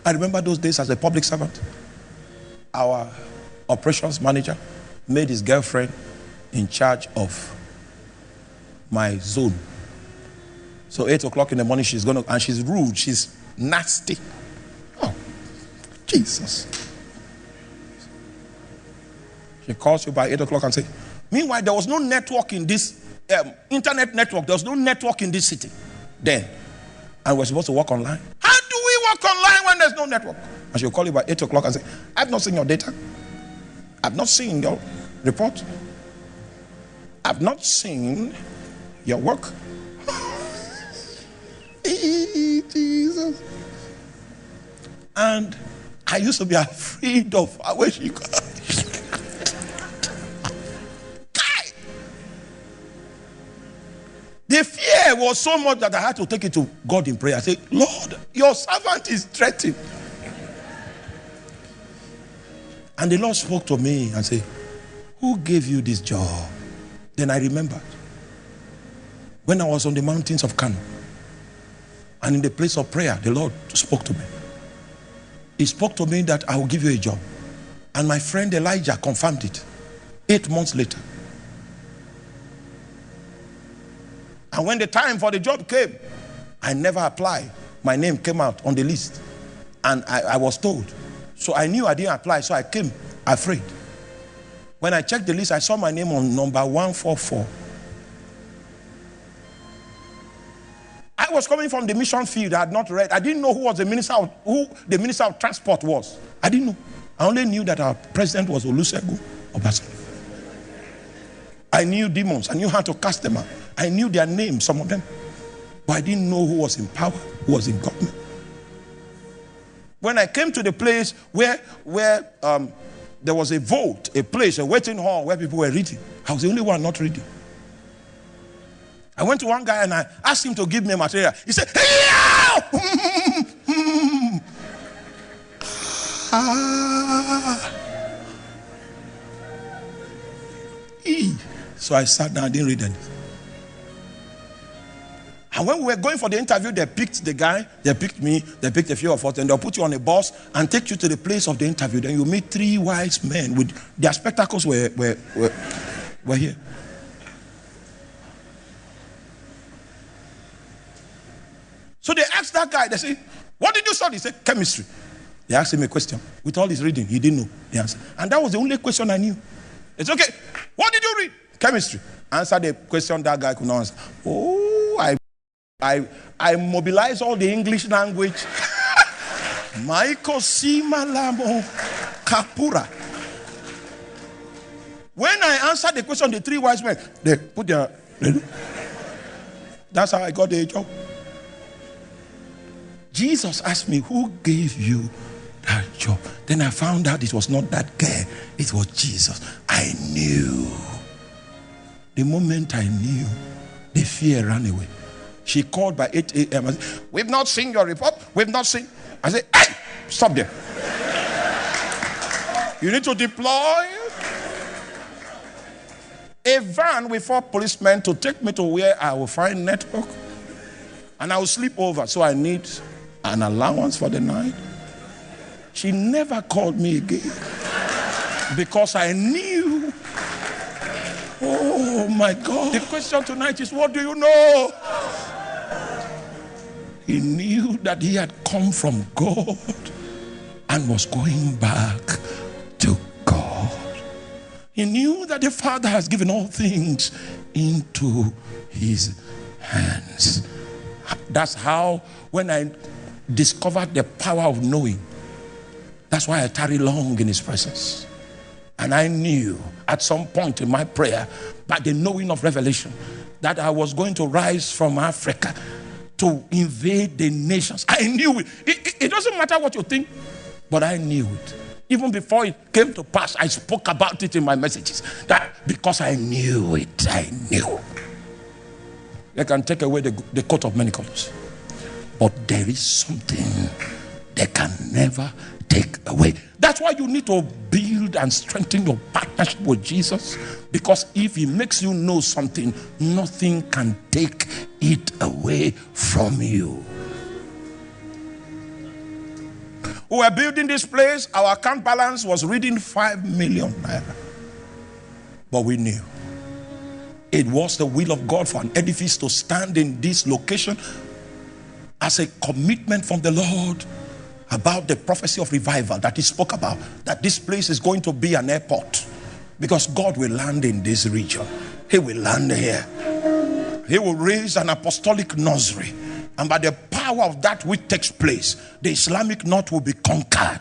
I remember those days as a public servant. Our operations manager made his girlfriend in charge of my zone. So 8 o'clock in the morning, she's going to, and she's rude, she's nasty. Oh, Jesus. She calls you by 8 o'clock and says, meanwhile, there was no network in this, internet network, there was no network in this city then. And we're supposed to work online. How do we work online when there's no network? And she'll call you by 8 o'clock and say, I've not seen your data. I've not seen your report. I've not seen your work. Jesus. And I used to be afraid of her when she got. The fear was so much that I had to take it to God in prayer. I said, Lord, your servant is threatened. And the Lord spoke to me and said, who gave you this job? Then I remembered when I was on the mountains of Kano and in the place of prayer, the Lord spoke to me. He spoke to me that I will give you a job. And my friend Elijah confirmed it 8 months later. And when the time for the job came, I never applied. My name came out on the list. And I was told. So I knew I didn't apply, so I came afraid. When I checked the list, I saw my name on number 144. I was coming from the mission field. I had not read. I didn't know who the minister of transport was. I didn't know. I only knew that our president was Olusegun Obasanjo. I knew demons. I knew how to cast them out. I knew their names, some of them. But I didn't know who was in power, who was in government. When I came to the place where there was a vote, a place, a waiting hall where people were reading, I was the only one not reading. I went to one guy and I asked him to give me material. He said, So I sat down, I didn't read anything. And when we were going for the interview, they picked the guy, they picked me, they picked a few of us, and they'll put you on a bus and take you to the place of the interview. Then you meet 3 wise men with their spectacles were here. So they asked that guy, they say, what did you study? He said, chemistry. They asked him a question. With all his reading, he didn't know the answer. And that was the only question I knew. It's okay. What did you read? Chemistry. Answer the question that guy could not answer. Oh, I mobilized all the English language. Maiko Simalamo Kapura. When I answered the question, the 3 wise men, they put their. That's how I got the job. Jesus asked me, who gave you that job? Then I found out it was not that guy, it was Jesus. I knew. The moment I knew, the fear ran away. She called by 8 a.m. I said, we've not seen your report. We've not seen. I said, hey, stop there. You need to deploy a van with 4 policemen to take me to where I will find network. And I will sleep over. So I need an allowance for the night. She never called me again. Because I knew. Oh my God. The question tonight is, what do you know? He knew that he had come from God and was going back to God. He knew that the Father has given all things into his hands. That's how, when I discovered the power of knowing, that's why I tarry long in his presence. And I knew at some point in my prayer, by the knowing of revelation, that I was going to rise from Africa to invade the nations. I knew it. It doesn't matter what you think, but I knew it. Even before it came to pass, I spoke about it in my messages. That because I knew it, I knew. They can take away the coat of many colors, but there is something they can never take away. That's why you need to build and strengthen your partnership with Jesus, because if he makes you know something, nothing can take it away from you. We were building this place. Our account balance was reading 5 million naira. But we knew it was the will of God for an edifice to stand in this location as a commitment from the Lord about the prophecy of revival that he spoke about, that this place is going to be an airport, because God will land in this region. He will land here. He will raise an apostolic nursery, and by the power of that which takes place, the Islamic north will be conquered.